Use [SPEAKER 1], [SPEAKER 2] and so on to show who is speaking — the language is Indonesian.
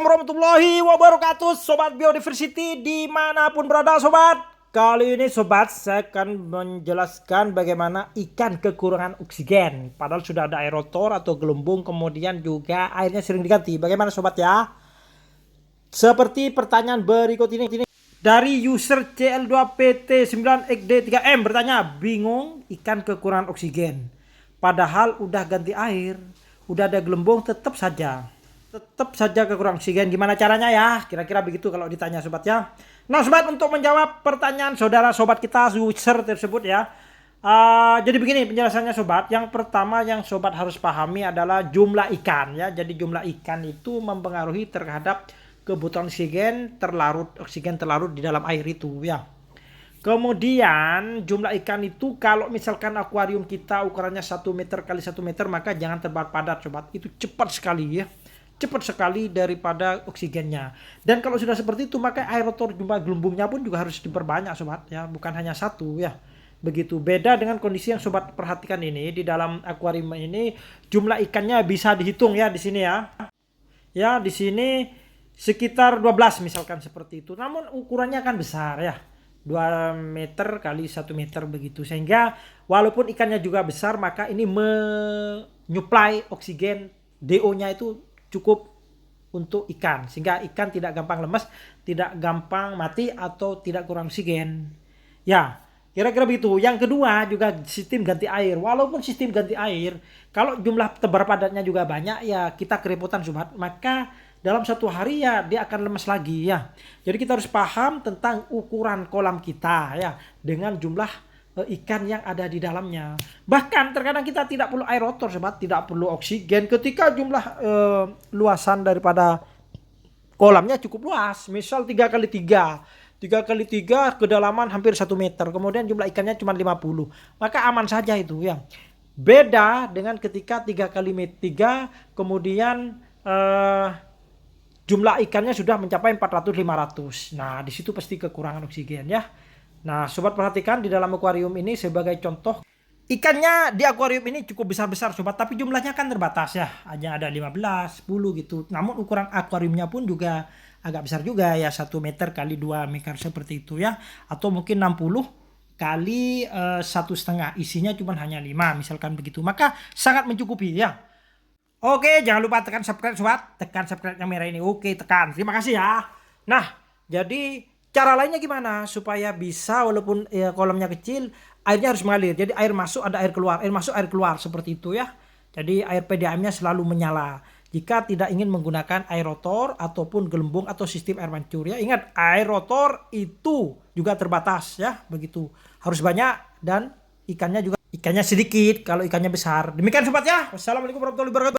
[SPEAKER 1] warahmatullahi wabarakatuh, Sobat Biodiversity dimanapun berada sobat. Kali ini sobat saya akan menjelaskan bagaimana ikan kekurangan oksigen. Padahal sudah ada aerotor atau gelembung, kemudian juga airnya sering diganti. Bagaimana sobat ya? Seperti pertanyaan berikut ini. Dari user CL2PT9XD3M bertanya, bingung ikan kekurangan oksigen. Padahal udah ganti air, udah ada gelembung tetap saja kekurangan oksigen. Gimana caranya ya? Kira-kira begitu kalau ditanya sobat ya. Nah sobat, untuk menjawab pertanyaan saudara sobat kita user tersebut ya, jadi begini penjelasannya sobat. Yang pertama yang sobat harus pahami adalah jumlah ikan ya. Jadi jumlah ikan itu mempengaruhi terhadap kebutuhan oksigen terlarut di dalam air itu ya. Kemudian jumlah ikan itu kalau misalkan akuarium kita ukurannya 1 meter kali 1 meter, maka jangan terlalu padat sobat. Itu cepat sekali ya. Cepat sekali daripada oksigennya. Dan kalau sudah seperti itu, maka aerotor jumlah gelembungnya pun juga harus diperbanyak sobat ya, bukan hanya satu ya. Begitu. Beda dengan kondisi yang sobat perhatikan ini di dalam akuarium ini, jumlah ikannya bisa dihitung ya di sini ya. Ya, di sini sekitar 12 misalkan seperti itu. Namun ukurannya kan besar ya. 2 meter kali 1 meter begitu. Sehingga walaupun ikannya juga besar, maka ini menyuplai oksigen DO-nya itu cukup untuk ikan, sehingga ikan tidak gampang lemas, tidak gampang mati atau tidak kurang oksigen ya, kira-kira begitu. Yang kedua juga sistem ganti air. Walaupun sistem ganti air, kalau jumlah tebar padatnya juga banyak ya, kita kerepotan sobat, maka dalam satu hari ya dia akan lemas lagi ya. Jadi kita harus paham tentang ukuran kolam kita ya, dengan jumlah ikan yang ada di dalamnya. Bahkan terkadang kita tidak perlu aerotor sobat, tidak perlu oksigen ketika jumlah luasan daripada kolamnya cukup luas. Misal 3x3 kedalaman hampir 1 meter, kemudian jumlah ikannya cuma 50, maka aman saja itu ya. Beda dengan ketika 3x3 kemudian jumlah ikannya sudah mencapai 400-500. Nah di situ pasti kekurangan oksigen ya. Nah sobat perhatikan di dalam akuarium ini sebagai contoh, ikannya di akuarium ini cukup besar-besar sobat, tapi jumlahnya kan terbatas ya, hanya ada 15, 10 gitu. Namun ukuran akuariumnya pun juga agak besar juga ya, 1 meter kali 2 meter seperti itu ya, atau mungkin 60 kali 1,5, isinya cuma hanya 5 misalkan begitu, maka sangat mencukupi ya. Oke, jangan lupa tekan subscribe sobat, tekan subscribe yang merah ini. Oke, tekan, terima kasih ya. Nah jadi cara lainnya gimana supaya bisa walaupun ya, kolamnya kecil, airnya harus mengalir. Jadi air masuk ada air keluar, air masuk air keluar seperti itu ya. Jadi air PDAM-nya selalu menyala. Jika tidak ingin menggunakan aerotor ataupun gelembung atau sistem air mancur ya. Ingat, aerotor itu juga terbatas ya, begitu. Harus banyak dan ikannya sedikit kalau ikannya besar. Demikian sobat ya. Wassalamualaikum warahmatullahi wabarakatuh.